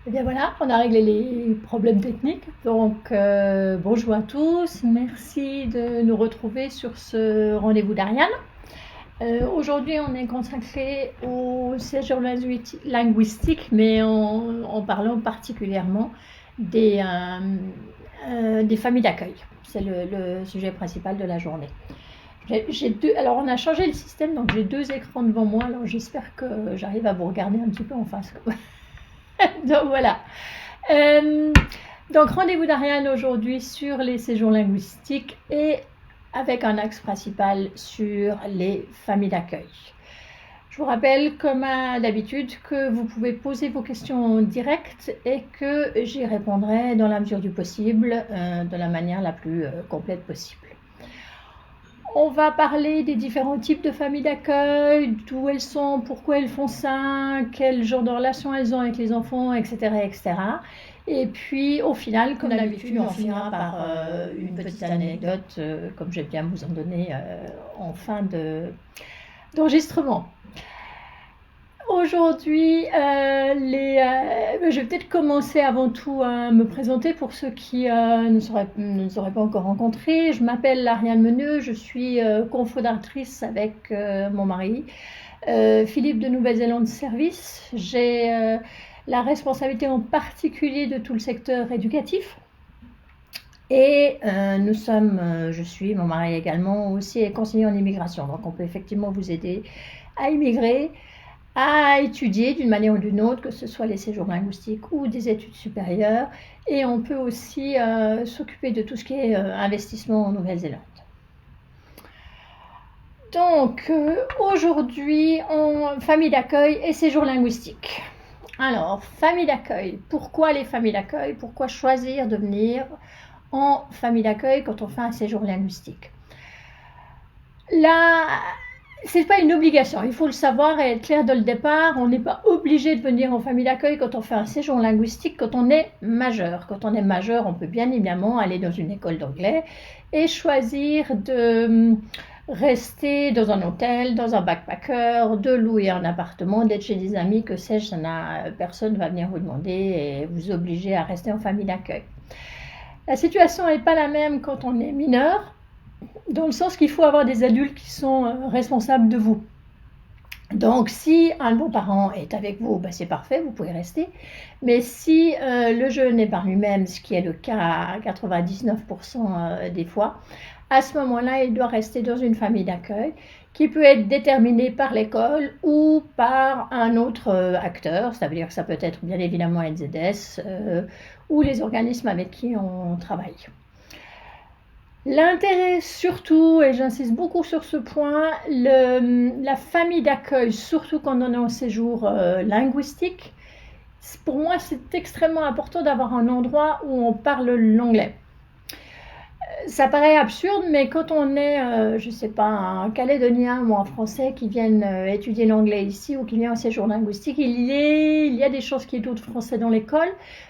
Et bien voilà, on a réglé les problèmes techniques. Donc bonjour à tous, merci de nous retrouver sur ce rendez-vous d'Ariane. Aujourd'hui, on est consacré au séjour linguistique, mais en parlant particulièrement des familles d'accueil. C'est le sujet principal de la journée. Alors, on a changé le système, donc j'ai deux écrans devant moi. Alors, j'espère que j'arrive à vous regarder un petit peu en face. Donc, voilà. Donc, rendez-vous d'Ariane aujourd'hui sur les séjours linguistiques et avec un axe principal sur les familles d'accueil. Je vous rappelle, comme à d'habitude, que vous pouvez poser vos questions en direct et que j'y répondrai dans la mesure du possible, de la manière la plus complète possible. On va parler des différents types de familles d'accueil, d'où elles sont, pourquoi elles font ça, quel genre de relation elles ont avec les enfants, etc. etc. Et puis, au final, comme d'habitude, on finira par une petite anecdote, comme j'aime bien vous en donner en fin d'enregistrement. Aujourd'hui, je vais peut-être commencer avant tout à me présenter pour ceux qui ne nous auraient pas encore rencontrés. Je m'appelle Ariane Meneux, je suis cofondatrice avec mon mari, Philippe de Nouvelle-Zélande Service. J'ai la responsabilité en particulier de tout le secteur éducatif. Et je suis, mon mari également, aussi conseiller en immigration. Donc on peut effectivement vous aider à immigrer à étudier d'une manière ou d'une autre, que ce soit les séjours linguistiques ou des études supérieures. Et on peut aussi s'occuper de tout ce qui est investissement en Nouvelle-Zélande. Donc, aujourd'hui, famille d'accueil et séjour linguistique. Alors, famille d'accueil. Pourquoi les familles d'accueil? Pourquoi choisir de venir en famille d'accueil quand on fait un séjour linguistique? Là, c'est pas une obligation. Il faut le savoir et être clair dès le départ. On n'est pas obligé de venir en famille d'accueil quand on fait un séjour linguistique quand on est majeur. Quand on est majeur, on peut bien évidemment aller dans une école d'anglais et choisir de rester dans un hôtel, dans un backpacker, de louer un appartement, d'être chez des amis, que sais-je, personne ne va venir vous demander et vous obliger à rester en famille d'accueil. La situation n'est pas la même quand on est mineur, dans le sens qu'il faut avoir des adultes qui sont responsables de vous. Donc, si un bon parent est avec vous, ben c'est parfait, vous pouvez rester. Mais si le jeune est par lui-même, ce qui est le cas à 99% des fois, à ce moment-là, il doit rester dans une famille d'accueil qui peut être déterminée par l'école ou par un autre acteur. Ça veut dire que ça peut être bien évidemment NZS ou les organismes avec qui on travaille. L'intérêt surtout, et j'insiste beaucoup sur ce point, la famille d'accueil, surtout quand on est en séjour linguistique, pour moi c'est extrêmement important d'avoir un endroit où on parle l'anglais. Ça paraît absurde, mais quand on est, je ne sais pas, un Calédonien ou un Français qui viennent étudier l'anglais ici ou qui vient en séjour linguistique, il y a des choses qui étudient français dans l'école,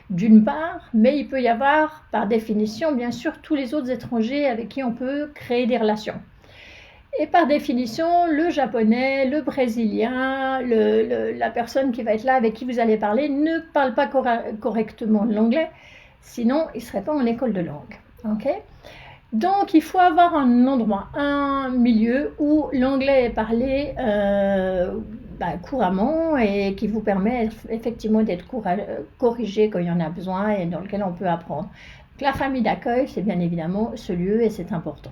d'une part, mais il peut y avoir, par définition, bien sûr, tous les autres étrangers avec qui on peut créer des relations. Et par définition, le japonais, le brésilien, la personne qui va être là, avec qui vous allez parler, ne parle pas correctement l'anglais, sinon il ne serait pas en école de langue. Okay? Donc, il faut avoir un endroit, un milieu où l'anglais est parlé couramment et qui vous permet effectivement d'être corrigé quand il y en a besoin et dans lequel on peut apprendre. Donc, la famille d'accueil, c'est bien évidemment ce lieu et c'est important.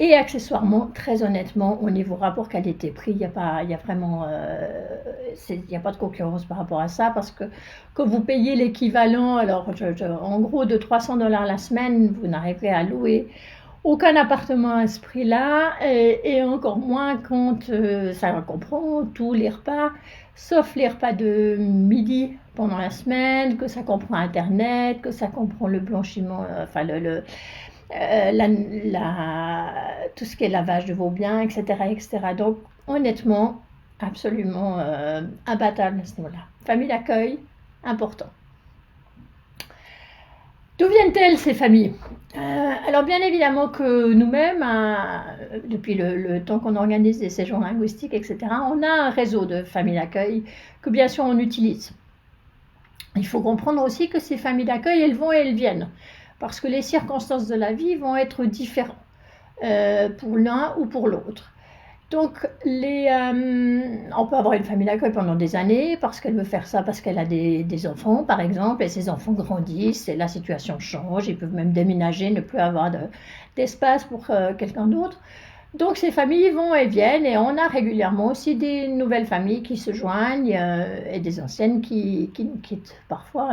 Et accessoirement, très honnêtement, au niveau rapport qualité-prix, il n'y a pas de concurrence par rapport à ça, parce que quand vous payez l'équivalent, alors en gros de $300 la semaine, vous n'arriverez à louer aucun appartement à ce prix-là, et encore moins quand ça comprend tous les repas, sauf les repas de midi pendant la semaine, que ça comprend Internet, que ça comprend le blanchiment, tout ce qui est lavage de vos biens, etc. etc. Donc, honnêtement, absolument imbattable à ce niveau-là. Famille d'accueil, important. D'où viennent-elles ces familles? Alors, bien évidemment que nous-mêmes, depuis le temps qu'on organise des séjours linguistiques, etc., on a un réseau de familles d'accueil que, bien sûr, on utilise. Il faut comprendre aussi que ces familles d'accueil, elles vont et elles viennent, parce que les circonstances de la vie vont être différentes pour l'un ou pour l'autre. Donc, on peut avoir une famille d'accueil pendant des années parce qu'elle veut faire ça, parce qu'elle a des enfants, par exemple, et ses enfants grandissent et la situation change. Ils peuvent même déménager, ne plus avoir d'espace pour quelqu'un d'autre. Donc, ces familles vont et viennent, et on a régulièrement aussi des nouvelles familles qui se joignent et des anciennes qui nous quittent, parfois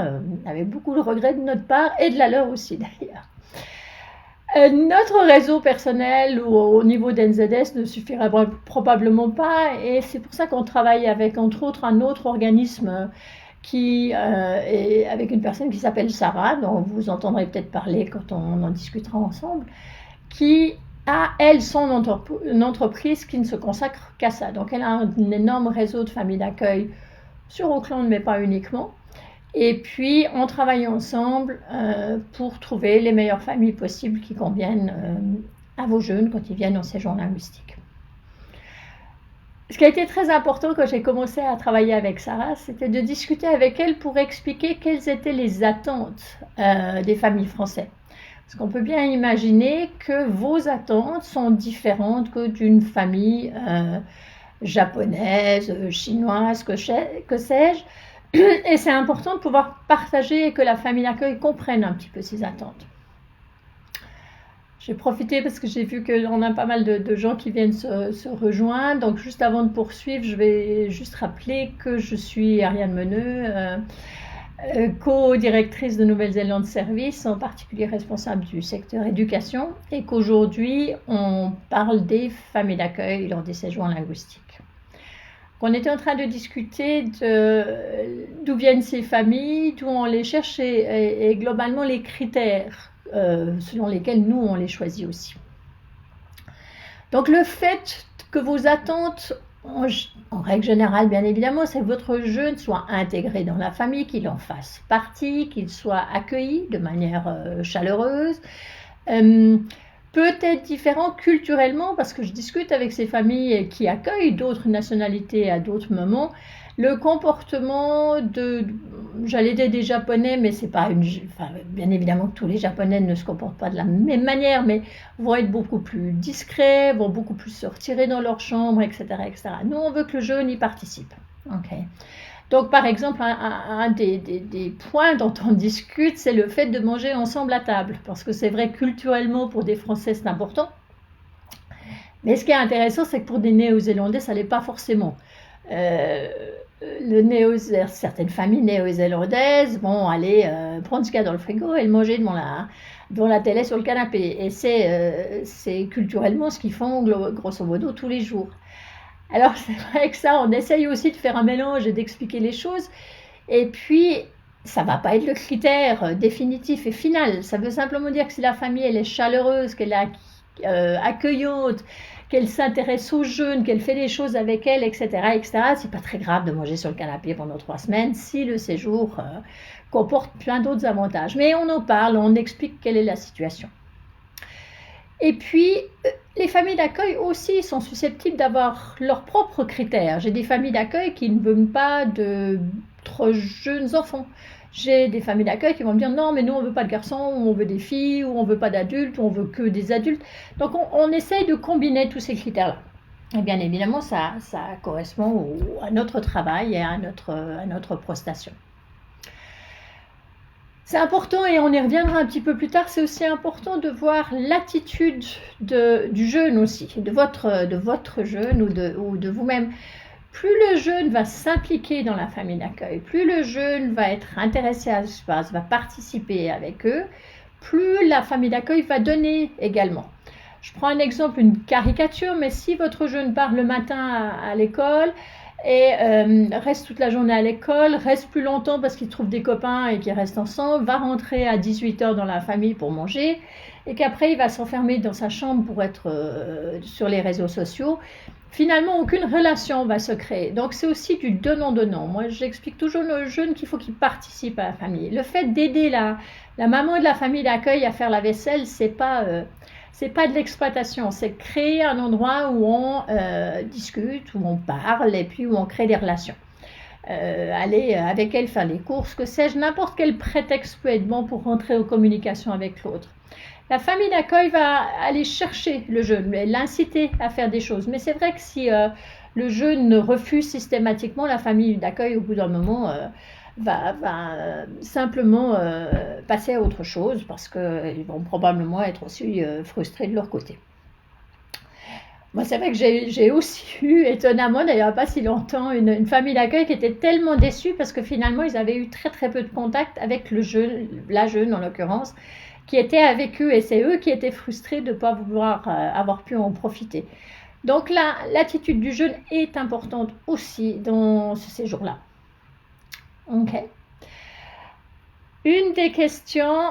avec beaucoup de regrets de notre part et de la leur aussi d'ailleurs. Notre réseau personnel ou au niveau d'NZS ne suffira probablement pas, et c'est pour ça qu'on travaille avec, entre autres, un autre organisme qui est avec une personne qui s'appelle Sarah, dont vous entendrez peut-être parler quand on en discutera ensemble, qui a, elle, une entreprise qui ne se consacre qu'à ça. Donc, elle a un énorme réseau de familles d'accueil sur Auckland, mais pas uniquement. Et puis, on travaille ensemble pour trouver les meilleures familles possibles qui conviennent à vos jeunes quand ils viennent en séjour linguistique. Ce qui a été très important quand j'ai commencé à travailler avec Sarah, c'était de discuter avec elle pour expliquer quelles étaient les attentes des familles françaises. Parce qu'on peut bien imaginer que vos attentes sont différentes que d'une famille japonaise, chinoise, que sais-je. Et c'est important de pouvoir partager et que la famille d'accueil comprenne un petit peu ces attentes. J'ai profité parce que j'ai vu qu'on a pas mal de gens qui viennent se rejoindre. Donc, juste avant de poursuivre, je vais juste rappeler que je suis Ariane Meneux, co-directrice de Nouvelle-Zélande Service, en particulier responsable du secteur éducation, et qu'aujourd'hui, on parle des familles d'accueil lors des séjours linguistiques. On était en train de discuter d'où viennent ces familles, d'où on les cherche et globalement les critères selon lesquels nous on les choisit aussi. Donc le fait que vos attentes, en règle générale bien évidemment, c'est que votre jeune soit intégré dans la famille, qu'il en fasse partie, qu'il soit accueilli de manière chaleureuse. Peut être différent culturellement parce que je discute avec ces familles qui accueillent d'autres nationalités à d'autres moments. Le comportement j'allais dire des Japonais, mais c'est pas bien évidemment que tous les Japonais ne se comportent pas de la même manière, mais vont être beaucoup plus discrets, vont beaucoup plus se retirer dans leur chambre, etc., etc. Nous, on veut que le jeune y participe. Okay. Donc, par exemple, un des points dont on discute, c'est le fait de manger ensemble à table. Parce que c'est vrai, culturellement, pour des Français, c'est important. Mais ce qui est intéressant, c'est que pour des Néo-Zélandais, ça ne l'est pas forcément. Certaines familles néo-zélandaises vont aller prendre ce qu'il y a dans le frigo et le manger devant la télé sur le canapé. Et c'est culturellement ce qu'ils font, grosso modo, tous les jours. Alors c'est vrai que ça, on essaye aussi de faire un mélange et d'expliquer les choses. Et puis, ça ne va pas être le critère définitif et final. Ça veut simplement dire que si la famille elle est chaleureuse, qu'elle est accueillante, qu'elle s'intéresse aux jeunes, qu'elle fait des choses avec elle, etc., etc., c'est pas très grave de manger sur le canapé pendant 3 semaines si le séjour comporte plein d'autres avantages. Mais on en parle, on explique quelle est la situation. Et puis, les familles d'accueil aussi sont susceptibles d'avoir leurs propres critères. J'ai des familles d'accueil qui ne veulent pas de trop jeunes enfants. J'ai des familles d'accueil qui vont me dire non, mais nous on veut pas de garçons, ou on veut des filles, ou on veut pas d'adultes, ou on veut que des adultes. Donc on essaye de combiner tous ces critères-là. Et bien évidemment, ça correspond à notre travail et à notre prestation. C'est important, et on y reviendra un petit peu plus tard, c'est aussi important de voir l'attitude du jeune aussi, de votre jeune ou de vous-même. Plus le jeune va s'impliquer dans la famille d'accueil, plus le jeune va être intéressé à l'espace, va participer avec eux, plus la famille d'accueil va donner également. Je prends un exemple, une caricature, mais si votre jeune part le matin à l'école et reste toute la journée à l'école, reste plus longtemps parce qu'il trouve des copains et qu'ils restent ensemble, va rentrer à 18h dans la famille pour manger, et qu'après il va s'enfermer dans sa chambre pour être sur les réseaux sociaux, finalement aucune relation va se créer. Donc c'est aussi du donnant-donnant. Moi j'explique toujours aux jeunes qu'il faut qu'ils participent à la famille. Le fait d'aider la maman de la famille d'accueil à faire la vaisselle, c'est pas de l'exploitation, c'est créer un endroit où on discute, où on parle et puis où on crée des relations. Aller avec elle faire les courses, que sais-je, n'importe quel prétexte peut être bon pour rentrer en communication avec l'autre. La famille d'accueil va aller chercher le jeune, l'inciter à faire des choses. Mais c'est vrai que si le jeune refuse systématiquement, la famille d'accueil, au bout d'un moment, va simplement passer à autre chose parce qu'ils vont probablement être aussi frustrés de leur côté. Moi, c'est vrai que j'ai aussi eu, étonnamment, d'ailleurs pas si longtemps, une famille d'accueil qui était tellement déçue parce que finalement, ils avaient eu très très peu de contact avec la jeune en l'occurrence, qui était avec eux, et c'est eux qui étaient frustrés de ne pas vouloir avoir pu en profiter. Donc l'attitude du jeune est importante aussi dans ce séjour-là. Ok. Une des questions,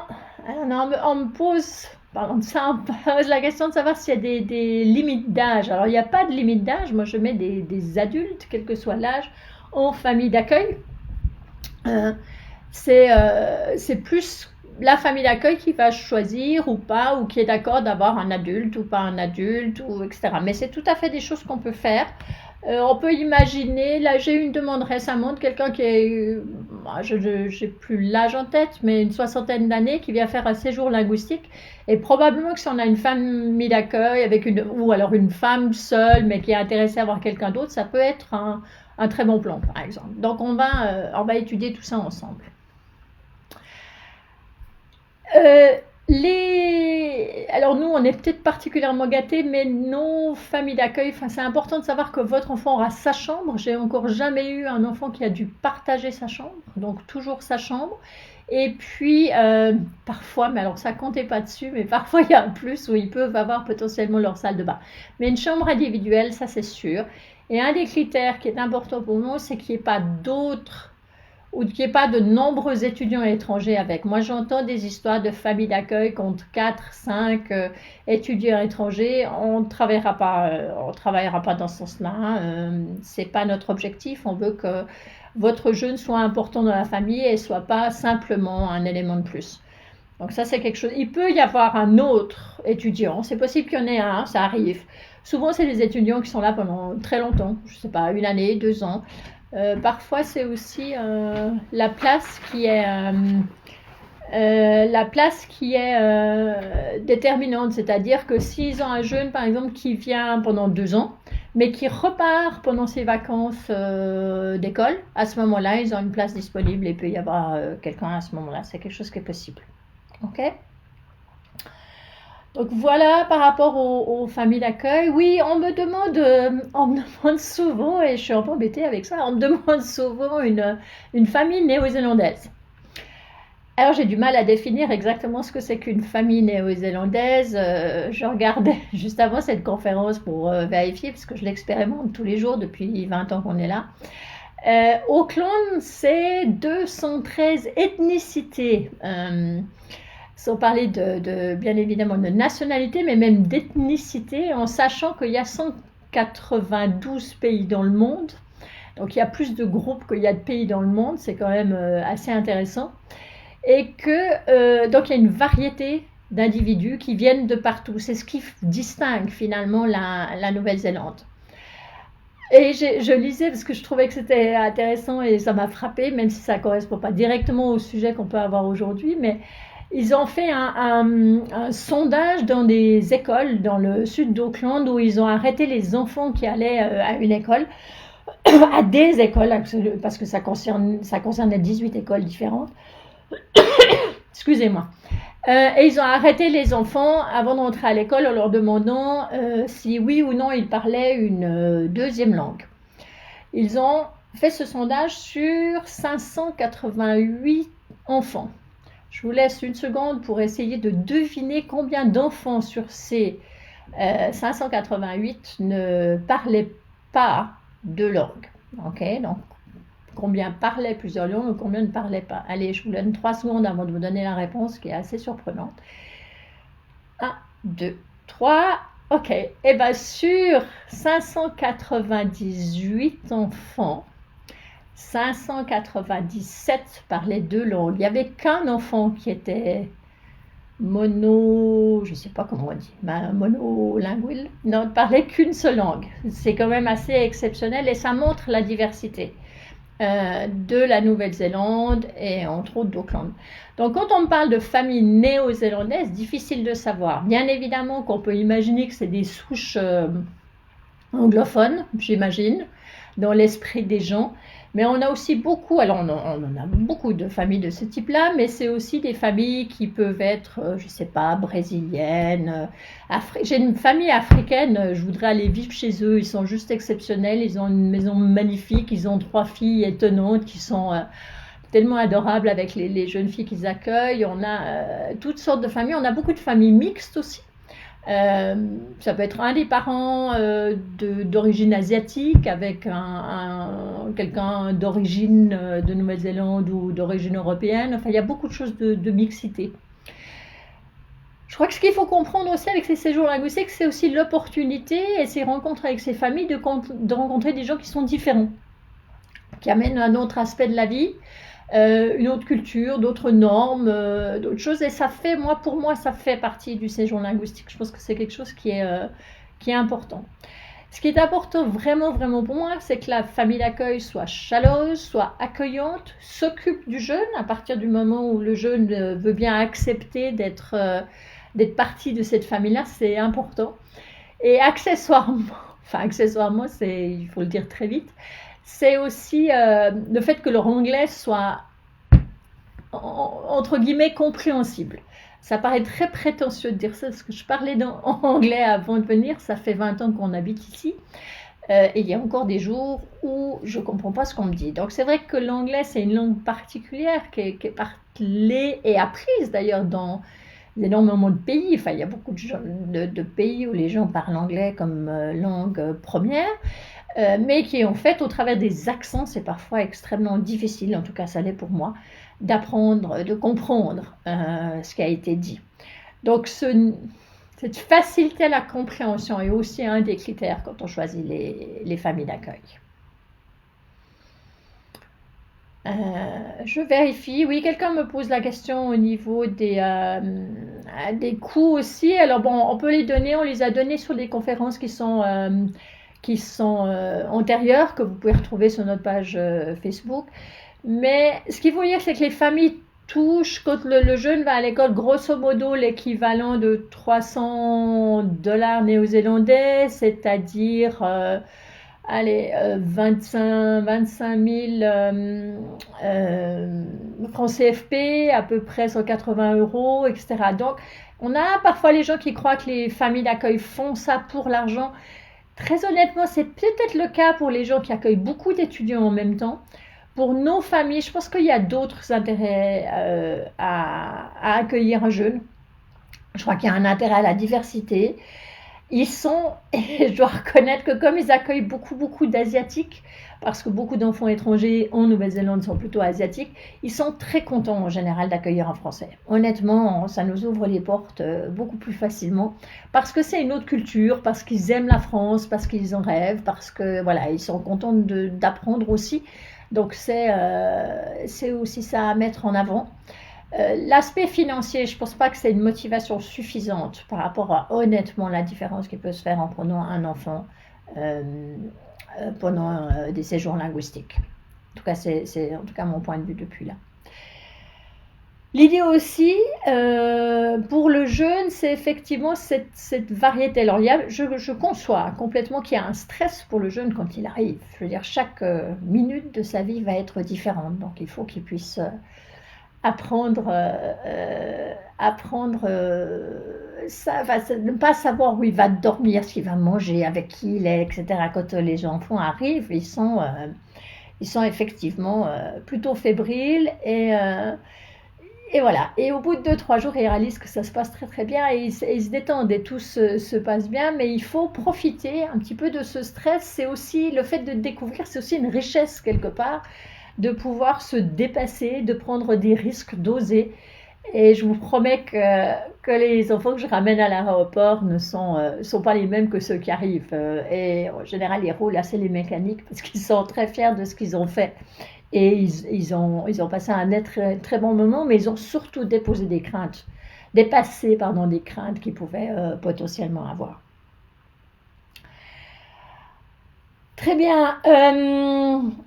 on me pose la question de savoir s'il y a des limites d'âge. Alors il n'y a pas de limite d'âge, moi je mets des adultes, quel que soit l'âge, en famille d'accueil. C'est plus la famille d'accueil qui va choisir ou pas, ou qui est d'accord d'avoir un adulte ou pas un adulte, ou etc. Mais c'est tout à fait des choses qu'on peut faire. On peut imaginer, là j'ai eu une demande récemment de quelqu'un qui est, je n'ai plus l'âge en tête, mais une 60aine d'années, qui vient faire un séjour linguistique, et probablement que si on a une famille d'accueil ou alors une femme seule mais qui est intéressée à avoir quelqu'un d'autre, ça peut être un très bon plan par exemple. Donc on va étudier tout ça ensemble. Alors nous, on est peut-être particulièrement gâtés, mais nos familles d'accueil, enfin, c'est important de savoir que votre enfant aura sa chambre. J'ai encore jamais eu un enfant qui a dû partager sa chambre, donc toujours sa chambre. Et puis, parfois, mais alors ça comptez pas dessus, mais parfois il y a un plus où ils peuvent avoir potentiellement leur salle de bain. Mais une chambre individuelle, ça c'est sûr. Et un des critères qui est important pour nous, c'est qu'il n'y ait pas d'autres ou qu'il n'y ait pas de nombreux étudiants étrangers avec. Moi, j'entends des histoires de familles d'accueil contre 4, 5 étudiants étrangers. On ne travaillera pas dans ce sens-là. Ce n'est pas notre objectif. On veut que votre jeune soit important dans la famille et ne soit pas simplement un élément de plus. Donc ça, c'est quelque chose. Il peut y avoir un autre étudiant. C'est possible qu'il y en ait un, ça arrive. Souvent, c'est des étudiants qui sont là pendant très longtemps. Je ne sais pas, 1 année, 2 ans. Parfois, c'est aussi la place qui est déterminante. C'est-à-dire que s'ils ont un jeune, par exemple, qui vient pendant 2 ans, mais qui repart pendant ses vacances d'école, à ce moment-là, ils ont une place disponible et il peut y avoir quelqu'un à ce moment-là. C'est quelque chose qui est possible. OK ? Donc voilà par rapport aux familles d'accueil. Oui, on me demande souvent, et je suis un peu embêtée avec ça, on me demande souvent une famille néo-zélandaise. Alors j'ai du mal à définir exactement ce que c'est qu'une famille néo-zélandaise. Je regardais juste avant cette conférence pour vérifier, parce que je l'expérimente tous les jours depuis 20 ans qu'on est là. Auckland, c'est 213 ethnicités. Sans parler bien évidemment de nationalité, mais même d'ethnicité, en sachant qu'il y a 192 pays dans le monde. Donc il y a plus de groupes qu'il y a de pays dans le monde, c'est quand même assez intéressant. Et que donc il y a une variété d'individus qui viennent de partout. C'est ce qui distingue finalement la Nouvelle-Zélande. Et je lisais parce que je trouvais que c'était intéressant et ça m'a frappé, même si ça ne correspond pas directement au sujet qu'on peut avoir aujourd'hui, mais ils ont fait un sondage dans des écoles dans le sud d'Auckland où ils ont arrêté les enfants qui allaient à une école, à des écoles, parce que ça concernait 18 écoles différentes. Excusez-moi. Et ils ont arrêté les enfants avant d'entrer à l'école en leur demandant si oui ou non ils parlaient une deuxième langue. Ils ont fait ce sondage sur 588 enfants. Je vous laisse une seconde pour essayer de deviner combien d'enfants sur ces 588 ne parlaient pas deux langues. Ok, donc combien parlaient plusieurs langues ou combien ne parlaient pas. Allez, je vous donne 3 secondes avant de vous donner la réponse qui est assez surprenante. 1, 2, 3. Ok, et bien sur 598 enfants, 597 parlaient 2 langues. Il n'y avait qu'un enfant qui était je ne sais pas comment on dit, monolingual, ne parlait qu'une seule langue. C'est quand même assez exceptionnel et ça montre la diversité de la Nouvelle-Zélande et entre autres d'Auckland. Donc quand on parle de famille néo-zélandaise, difficile de savoir. Bien évidemment qu'on peut imaginer que c'est des souches anglophones, j'imagine, dans l'esprit des gens. Mais on a aussi beaucoup, alors on en a beaucoup de familles de ce type-là, mais c'est aussi des familles qui peuvent être, je ne sais pas, brésiliennes. J'ai une famille africaine, je voudrais aller vivre chez eux, ils sont juste exceptionnels, ils ont une maison magnifique, ils ont 3 filles étonnantes qui sont tellement adorables avec les jeunes filles qu'ils accueillent. On a toutes sortes de familles, on a beaucoup de familles mixtes aussi. Ça peut être un des parents d'origine asiatique avec quelqu'un d'origine de Nouvelle-Zélande ou d'origine européenne. Enfin, il y a beaucoup de choses de mixité. Je crois que ce qu'il faut comprendre aussi avec ces séjours linguistiques, c'est aussi l'opportunité et ces rencontres avec ces familles de rencontrer des gens qui sont différents, qui amènent un autre aspect de la vie. Une autre culture, d'autres normes, d'autres choses. Et ça fait, pour moi, ça fait partie du séjour linguistique. Je pense que c'est quelque chose qui est important. Ce qui est important vraiment, vraiment pour moi, c'est que la famille d'accueil soit chaleureuse, soit accueillante, s'occupe du jeune à partir du moment où le jeune veut bien accepter d'être partie de cette famille-là, c'est important. Et accessoirement, il faut le dire très vite, c'est aussi le fait que leur anglais soit, entre guillemets, compréhensible. Ça paraît très prétentieux de dire ça, parce que je parlais en anglais avant de venir, ça fait 20 ans qu'on habite ici. Et il y a encore des jours où je ne comprends pas ce qu'on me dit. Donc c'est vrai que l'anglais, c'est une langue particulière qui est parlée et apprise d'ailleurs dans énormément de pays. Enfin, il y a beaucoup de pays où les gens parlent anglais comme langue première. Mais qui en fait, au travers des accents, c'est parfois extrêmement difficile, en tout cas ça l'est pour moi, d'apprendre, de comprendre ce qui a été dit. Donc cette facilité à la compréhension est aussi un des critères quand on choisit les familles d'accueil. Je vérifie. Oui, quelqu'un me pose la question au niveau des coûts aussi. Alors bon, on peut les donner, on les a donnés sur des conférences qui sont antérieures, que vous pouvez retrouver sur notre page Facebook. Mais ce qu'il faut dire, c'est que les familles touchent, quand le jeune va à l'école, grosso modo l'équivalent de 300 $ néo-zélandais, c'est-à-dire 25 000 francs CFP, à peu près 180 €, etc. Donc, on a parfois les gens qui croient que les familles d'accueil font ça pour l'argent. Très honnêtement, c'est peut-être le cas pour les gens qui accueillent beaucoup d'étudiants en même temps. Pour nos familles, je pense qu'il y a d'autres intérêts à accueillir un jeune. Je crois qu'il y a un intérêt à la diversité. Ils sont, et je dois reconnaître que comme ils accueillent beaucoup d'Asiatiques, parce que beaucoup d'enfants étrangers en Nouvelle-Zélande sont plutôt asiatiques, ils sont très contents en général d'accueillir un Français. Honnêtement, ça nous ouvre les portes beaucoup plus facilement, parce que c'est une autre culture, parce qu'ils aiment la France, parce qu'ils en rêvent, parce que voilà, ils sont contents d'apprendre aussi. Donc c'est aussi ça à mettre en avant. L'aspect financier, je ne pense pas que c'est une motivation suffisante par rapport à honnêtement la différence qui peut se faire en prenant un enfant pendant des séjours linguistiques. En tout cas, c'est en tout cas mon point de vue depuis là. L'idée aussi pour le jeune, c'est effectivement cette variété. Alors, je conçois complètement qu'il y a un stress pour le jeune quand il arrive. Je veux dire, chaque minute de sa vie va être différente, donc il faut qu'il puisse apprendre ça, ne pas savoir où il va dormir, ce qu'il va manger, avec qui il est, etc. Quand les enfants arrivent, ils sont effectivement plutôt fébriles et voilà. Et au bout de 2-3 jours, ils réalisent que ça se passe très très bien et ils se détendent et tout se passe bien. Mais il faut profiter un petit peu de ce stress. C'est aussi le fait de découvrir, c'est aussi une richesse quelque part, de pouvoir se dépasser, de prendre des risques, d'oser. Et je vous promets que les enfants que je ramène à l'aéroport ne sont pas les mêmes que ceux qui arrivent. Et en général, ils roulent assez les mécaniques parce qu'ils sont très fiers de ce qu'ils ont fait. Et ils ont passé un très, très bon moment, mais ils ont surtout dépassé des craintes qu'ils pouvaient potentiellement avoir. Très bien.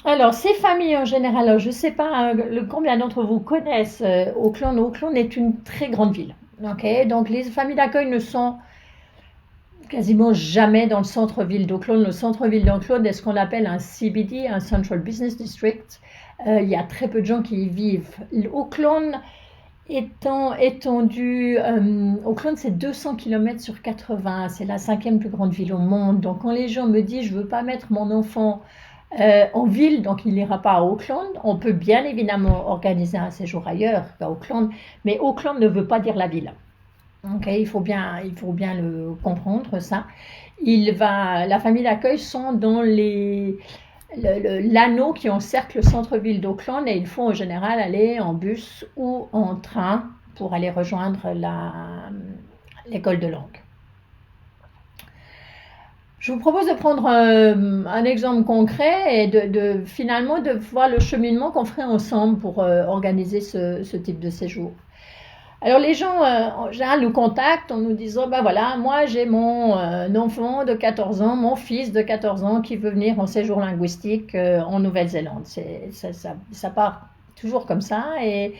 Alors, ces familles en général, alors, je ne sais pas combien d'entre vous connaissent Auckland. Auckland est une très grande ville. Okay, donc, les familles d'accueil ne sont quasiment jamais dans le centre-ville d'Auckland. Le centre-ville d'Auckland est ce qu'on appelle un CBD, un Central Business District. Il y a très peu de gens qui y vivent. Auckland étant étendu, Auckland c'est 200 km sur 80, c'est la 5e plus grande ville au monde. Donc quand les gens me disent je ne veux pas mettre mon enfant en ville, donc il n'ira pas à Auckland, on peut bien évidemment organiser un séjour ailleurs qu'à Auckland, mais Auckland ne veut pas dire la ville. Okay, il faut bien le comprendre ça. La famille d'accueil sont dans l'anneau qui encercle le centre-ville d'Auckland et il faut en général aller en bus ou en train pour aller rejoindre l'école de langue. Je vous propose de prendre un exemple concret et finalement de voir le cheminement qu'on ferait ensemble pour organiser ce type de séjour. Alors les gens en général nous contactent en nous disant ben voilà, moi j'ai mon enfant de 14 ans, mon fils de 14 ans qui veut venir en séjour linguistique en Nouvelle-Zélande. Ça part toujours comme ça et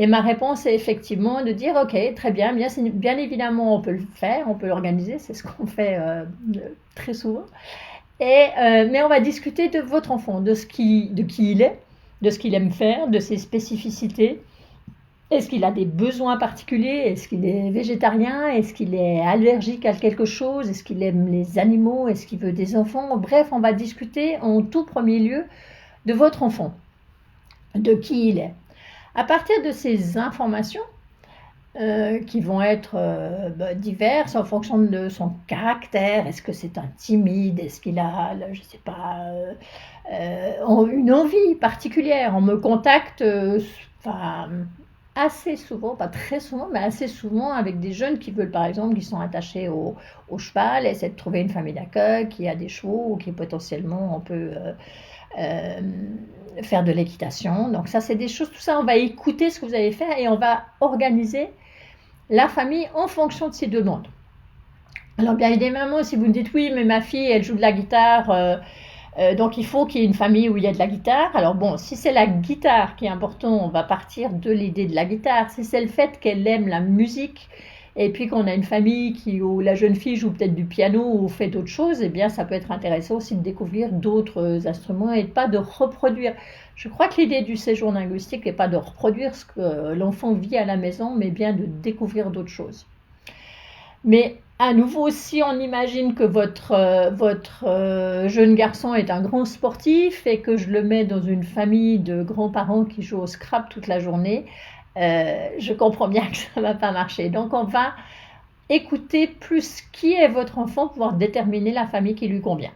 ma réponse est effectivement de dire ok, très bien, bien évidemment on peut le faire, on peut l'organiser, c'est ce qu'on fait très souvent. Mais on va discuter de votre enfant, de qui il est, de ce qu'il aime faire, de ses spécificités. Est-ce qu'il a des besoins particuliers? Est-ce qu'il est végétarien? Est-ce qu'il est allergique à quelque chose? Est-ce qu'il aime les animaux? Est-ce qu'il veut des enfants? Bref, on va discuter en tout premier lieu de votre enfant, de qui il est. À partir de ces informations, qui vont être diverses en fonction de son caractère. Est-ce que c'est un timide? Est-ce qu'il a, je ne sais pas, une envie particulière? On me contacte assez souvent, pas très souvent, mais assez souvent avec des jeunes qui veulent, par exemple, qui sont attachés au cheval, essaient de trouver une famille d'accueil qui a des chevaux ou qui potentiellement on peut faire de l'équitation. Donc ça, c'est des choses, tout ça, on va écouter ce que vous allez faire et on va organiser la famille en fonction de ces demandes. Alors bien évidemment, si vous me dites oui, mais ma fille, elle joue de la guitare, donc il faut qu'il y ait une famille où il y a de la guitare. Alors bon, si c'est la guitare qui est important, on va partir de l'idée de la guitare. Si c'est le fait qu'elle aime la musique, et puis qu'on a une famille où la jeune fille joue peut-être du piano ou fait d'autres choses, eh bien ça peut être intéressant aussi de découvrir d'autres instruments et pas de reproduire. Je crois que l'idée du séjour linguistique n'est pas de reproduire ce que l'enfant vit à la maison, mais bien de découvrir d'autres choses. Mais à nouveau, si on imagine que votre jeune garçon est un grand sportif et que je le mets dans une famille de grands-parents qui jouent au Scrabble toute la journée, je comprends bien que ça ne va pas marcher. Donc on va écouter plus qui est votre enfant pour pouvoir déterminer la famille qui lui convient.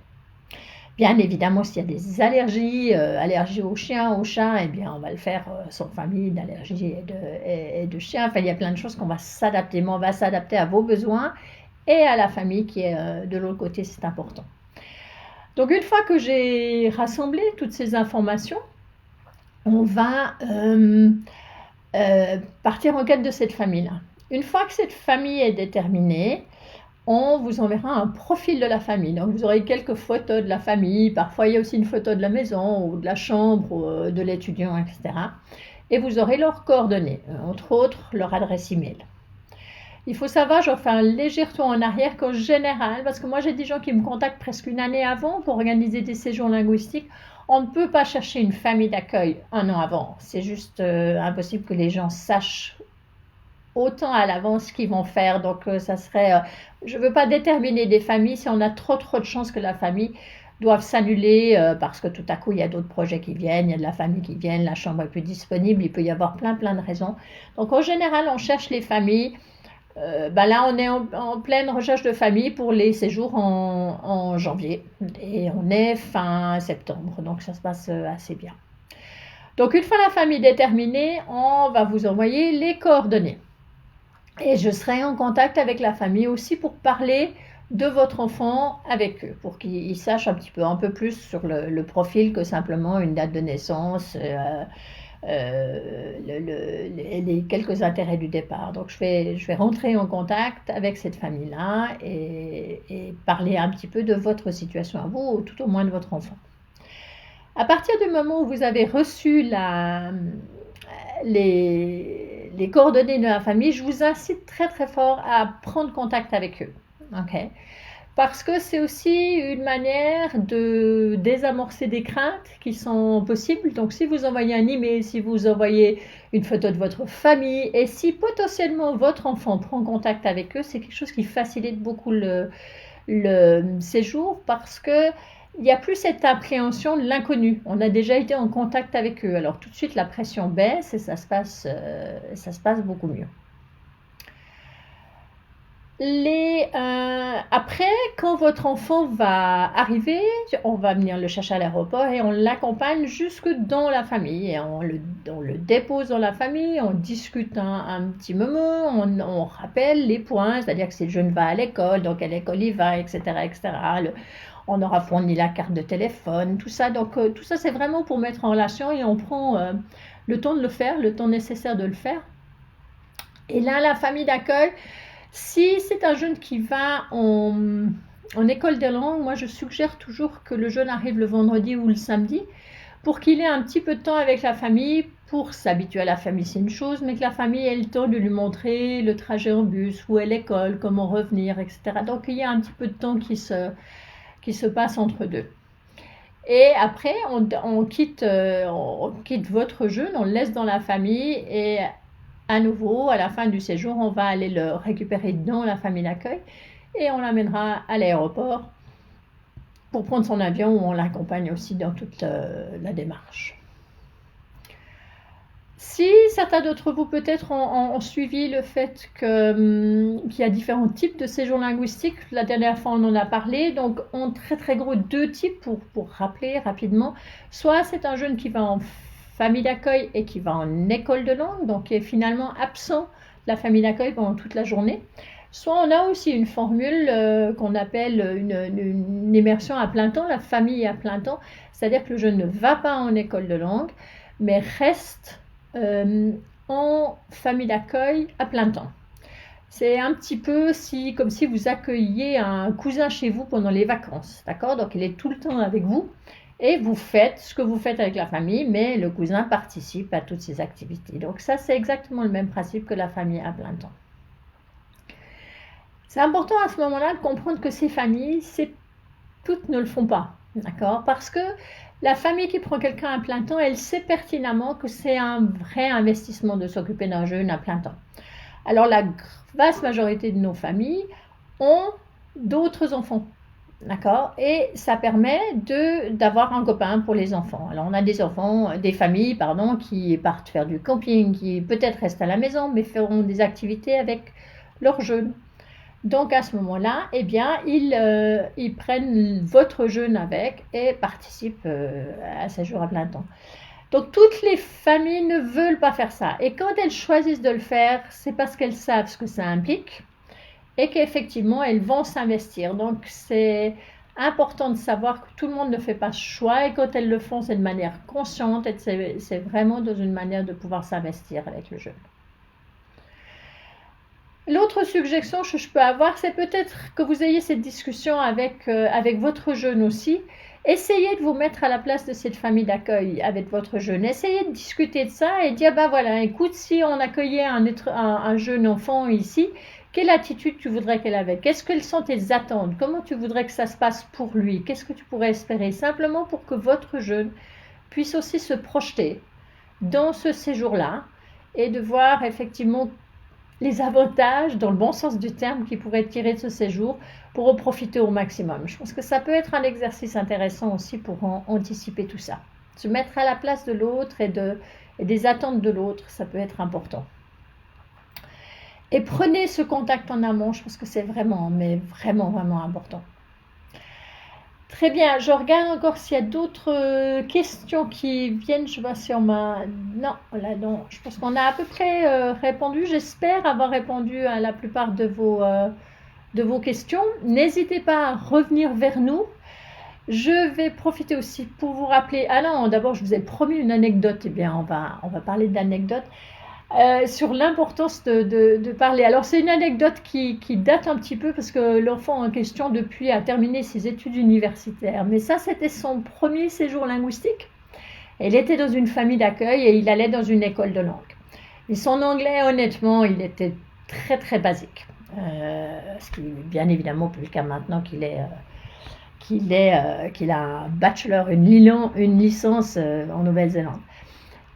Bien évidemment, s'il y a des allergies aux chiens, aux chats, eh bien on va le faire sans famille d'allergies et de chiens. Enfin, il y a plein de choses qu'on va s'adapter, mais on va s'adapter à vos besoins et à la famille qui est de l'autre côté, c'est important. Donc une fois que j'ai rassemblé toutes ces informations, on va partir en quête de cette famille-là. Une fois que cette famille est déterminée, on vous enverra un profil de la famille. Donc vous aurez quelques photos de la famille, parfois il y a aussi une photo de la maison ou de la chambre ou de l'étudiant, etc. Et vous aurez leurs coordonnées, entre autres leur adresse email. Il faut savoir, je fais un léger retour en arrière qu'en général, parce que moi j'ai des gens qui me contactent presque une année avant pour organiser des séjours linguistiques, on ne peut pas chercher une famille d'accueil un an avant. C'est juste impossible que les gens sachent autant à l'avance ce qu'ils vont faire. Donc ça serait, je ne veux pas déterminer des familles si on a trop de chances que la famille doive s'annuler parce que tout à coup il y a d'autres projets qui viennent, il y a de la famille qui vient, la chambre est plus disponible, il peut y avoir plein de raisons. Donc en général on cherche les familles. Là on est en pleine recherche de famille pour les séjours en janvier et on est fin septembre, donc ça se passe assez bien. Donc une fois la famille déterminée, on va vous envoyer les coordonnées. Et je serai en contact avec la famille aussi pour parler de votre enfant avec eux, pour qu'ils sachent un peu plus sur le profil que simplement une date de naissance, les quelques intérêts du départ. Donc je vais rentrer en contact avec cette famille-là et parler un petit peu de votre situation à vous, ou tout au moins de votre enfant. À partir du moment où vous avez reçu les coordonnées de la famille, je vous incite très fort à prendre contact avec eux. Okay? Parce que c'est aussi une manière de désamorcer des craintes qui sont possibles. Donc si vous envoyez un email, si vous envoyez une photo de votre famille et si potentiellement votre enfant prend contact avec eux, c'est quelque chose qui facilite beaucoup le séjour parce que il n'y a plus cette appréhension de l'inconnu. On a déjà été en contact avec eux. Alors tout de suite, la pression baisse et ça se passe beaucoup mieux. Après, quand votre enfant va arriver, on va venir le chercher à l'aéroport et on l'accompagne jusque dans la famille. Et on le dépose dans la famille, on discute un petit moment, on rappelle les points, c'est-à-dire que si le jeune va à l'école, donc à l'école il va, etc. On aura fourni la carte de téléphone, tout ça. Donc tout ça, c'est vraiment pour mettre en relation et on prend le temps de le faire, le temps nécessaire de le faire. Et là, la famille d'accueil, si c'est un jeune qui va en école des langues, moi je suggère toujours que le jeune arrive le vendredi ou le samedi pour qu'il ait un petit peu de temps avec la famille, pour s'habituer à la famille, c'est une chose, mais que la famille ait le temps de lui montrer le trajet en bus, où est l'école, comment revenir, etc. Donc il y a un petit peu de temps qui se passe entre deux. Et après, on quitte votre jeune, on le laisse dans la famille et à nouveau, à la fin du séjour, on va aller le récupérer dans la famille d'accueil et on l'amènera à l'aéroport pour prendre son avion où on l'accompagne aussi dans toute la démarche. Si certains d'entre vous peut-être ont suivi le fait qu'il y a différents types de séjours linguistiques, la dernière fois on en a parlé, donc en très gros 2 types pour rappeler rapidement. Soit c'est un jeune qui va en famille d'accueil et qui va en école de langue, donc qui est finalement absent de la famille d'accueil pendant toute la journée. Soit on a aussi une formule qu'on appelle une immersion à plein temps, la famille à plein temps, c'est-à-dire que le jeune ne va pas en école de langue, mais reste en famille d'accueil à plein temps. C'est un petit peu comme si vous accueilliez un cousin chez vous pendant les vacances, d'accord? Donc il est tout le temps avec vous et vous faites ce que vous faites avec la famille, mais le cousin participe à toutes ces activités. Donc ça, c'est exactement le même principe que la famille à plein temps. C'est important à ce moment-là de comprendre que ces familles, toutes ne le font pas, d'accord? Parce que la famille qui prend quelqu'un à plein temps, elle sait pertinemment que c'est un vrai investissement de s'occuper d'un jeune à plein temps. Alors la vaste majorité de nos familles ont d'autres enfants, d'accord? Et ça permet d'avoir un copain pour les enfants. Alors on a des familles qui partent faire du camping, qui peut-être restent à la maison, mais feront des activités avec leurs jeunes. Donc à ce moment-là, eh bien, ils prennent votre jeune avec et participent à ces jours à plein temps. Donc toutes les familles ne veulent pas faire ça. Et quand elles choisissent de le faire, c'est parce qu'elles savent ce que ça implique et qu'effectivement, elles vont s'investir. Donc c'est important de savoir que tout le monde ne fait pas ce choix et quand elles le font, c'est de manière consciente et c'est vraiment dans une manière de pouvoir s'investir avec le jeune. L'autre suggestion que je peux avoir, c'est peut-être que vous ayez cette discussion avec votre jeune aussi. Essayez de vous mettre à la place de cette famille d'accueil avec votre jeune. Essayez de discuter de ça et dire, bah voilà, écoute, si on accueillait un jeune enfant ici, quelle attitude tu voudrais qu'elle avait? Quelles sont tes attentes? Comment tu voudrais que ça se passe pour lui? Qu'est-ce que tu pourrais espérer? Simplement pour que votre jeune puisse aussi se projeter dans ce séjour-là et de voir effectivement les avantages, dans le bon sens du terme, qu'il pourrait tirer de ce séjour pour en profiter au maximum. Je pense que ça peut être un exercice intéressant aussi pour anticiper tout ça. Se mettre à la place de l'autre et des attentes de l'autre, ça peut être important. Et prenez ce contact en amont, je pense que c'est vraiment important. Très bien, je regarde encore s'il y a d'autres questions qui viennent. Je vois sur ma... Non, là, non. Je pense qu'on a à peu près répondu. J'espère avoir répondu à la plupart de vos questions. N'hésitez pas à revenir vers nous. Je vais profiter aussi pour vous rappeler... Ah non, d'abord, je vous ai promis une anecdote. Eh bien, on va parler d'anecdote. Sur l'importance de parler. Alors c'est une anecdote qui date un petit peu parce que l'enfant en question depuis a terminé ses études universitaires, mais ça c'était son premier séjour linguistique. Il était dans une famille d'accueil et il allait dans une école de langue. Et son anglais, honnêtement, il était très basique, ce qui est bien évidemment plus le cas maintenant qu'il a un bachelor, une licence en Nouvelle-Zélande.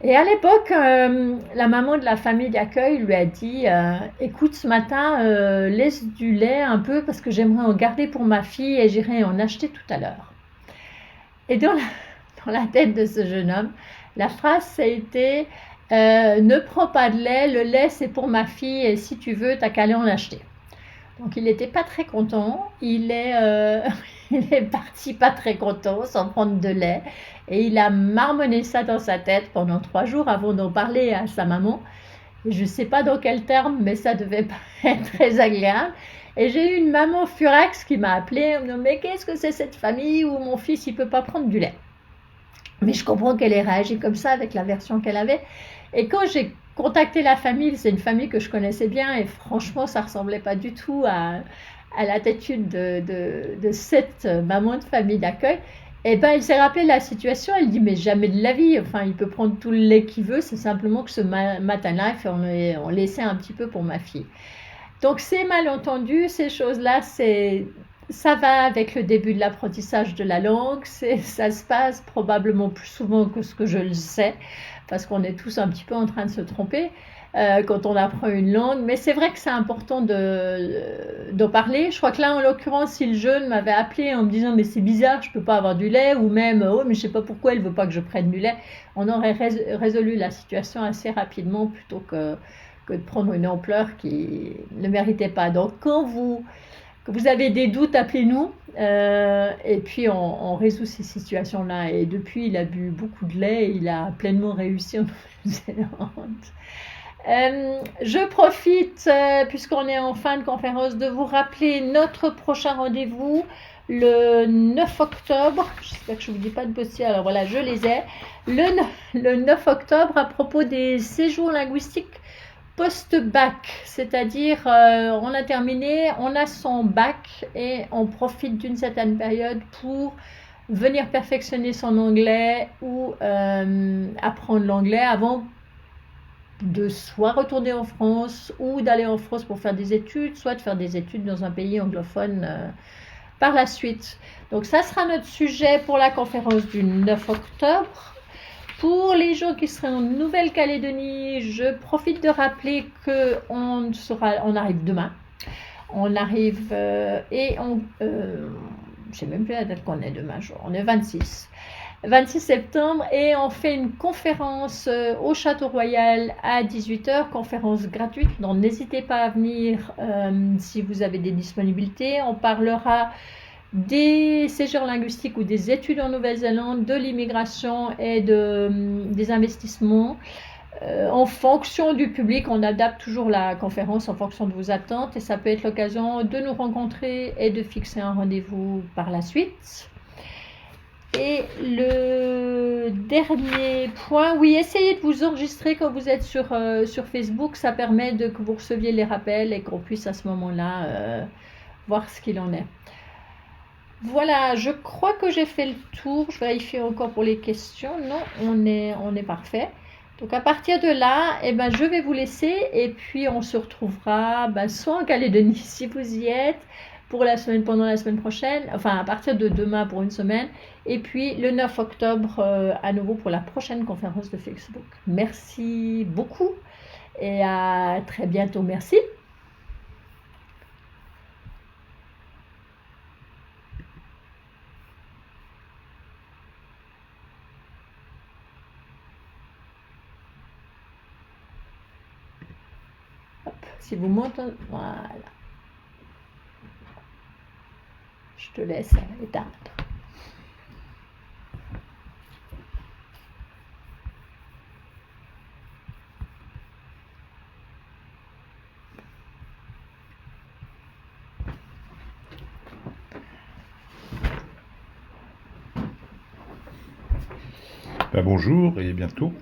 Et à l'époque, la maman de la famille d'accueil lui a dit écoute, ce matin, laisse du lait un peu parce que j'aimerais en garder pour ma fille et j'irai en acheter tout à l'heure. Et dans la tête de ce jeune homme, la phrase, ça a été ne prends pas de lait, le lait c'est pour ma fille et si tu veux, t'as qu'à aller en acheter. Donc il n'était pas très content, il est parti pas très content sans prendre de lait et il a marmonné ça dans sa tête pendant 3 jours avant d'en parler à sa maman. Et je ne sais pas dans quel terme, mais ça devait pas être très agréable. Et j'ai eu une maman furax qui m'a appelée en me disant mais qu'est-ce que c'est cette famille où mon fils il peut pas prendre du lait? Mais je comprends qu'elle ait réagi comme ça avec la version qu'elle avait. Et quand j'ai contacté la famille, c'est une famille que je connaissais bien et franchement ça ressemblait pas du tout à l'attitude de cette maman de famille d'accueil. Et ben elle s'est rappelé la situation, elle dit mais jamais de la vie, enfin il peut prendre tout le lait qu'il veut, c'est simplement que ce matin-là on laissait un petit peu pour ma fille. Donc ces malentendus, ces choses-là, c'est ça va avec le début de l'apprentissage de la langue. Ça se passe probablement plus souvent que ce que je le sais, parce qu'on est tous un petit peu en train de se tromper quand on apprend une langue. Mais c'est vrai que c'est important d'en parler. Je crois que là, en l'occurrence, si le jeune m'avait appelé en me disant mais c'est bizarre, je peux pas avoir du lait, ou même oh mais je sais pas pourquoi elle veut pas que je prenne du lait, on aurait résolu la situation assez rapidement plutôt que de prendre une ampleur qui ne méritait pas. Donc quand vous avez des doutes, appelez-nous et puis on résout ces situations-là. Et depuis, il a bu beaucoup de lait et il a pleinement réussi en Nouvelle-Zélande. Je profite, puisqu'on est en fin de conférence, de vous rappeler notre prochain rendez-vous le 9 octobre. J'espère que je ne vous dis pas de bosser. Alors voilà, je les ai. Le 9 octobre, à propos des séjours linguistiques post-bac, c'est-à-dire on a terminé, on a son bac et on profite d'une certaine période pour venir perfectionner son anglais ou apprendre l'anglais avant de soit retourner en France ou d'aller en France pour faire des études, soit de faire des études dans un pays anglophone par la suite. Donc ça sera notre sujet pour la conférence du 9 octobre. Pour les gens qui seraient en Nouvelle-Calédonie, je profite de rappeler qu'on arrive demain. On arrive et on... je ne sais même plus la date qu'on est demain, on est 26 septembre, et on fait une conférence au Château Royal à 18h, conférence gratuite, donc n'hésitez pas à venir si vous avez des disponibilités. On parlera des séjours linguistiques ou des études en Nouvelle-Zélande, de l'immigration et des investissements. En fonction du public, on adapte toujours la conférence en fonction de vos attentes, et ça peut être l'occasion de nous rencontrer et de fixer un rendez-vous par la suite. Et le dernier point, oui, essayez de vous enregistrer quand vous êtes sur Facebook, ça permet que vous receviez les rappels et qu'on puisse à ce moment-là voir ce qu'il en est. Voilà, je crois que j'ai fait le tour. Je vérifie encore pour les questions. Non, on est parfait. Donc à partir de là, je vais vous laisser et puis on se retrouvera soit en Calédonie si vous y êtes pendant la semaine prochaine, enfin à partir de demain pour une semaine, et puis le 9 octobre à nouveau pour la prochaine conférence de Facebook. Merci beaucoup et à très bientôt. Merci. Si vous m'entendez, voilà. Je te laisse éteindre. Bonjour et bientôt.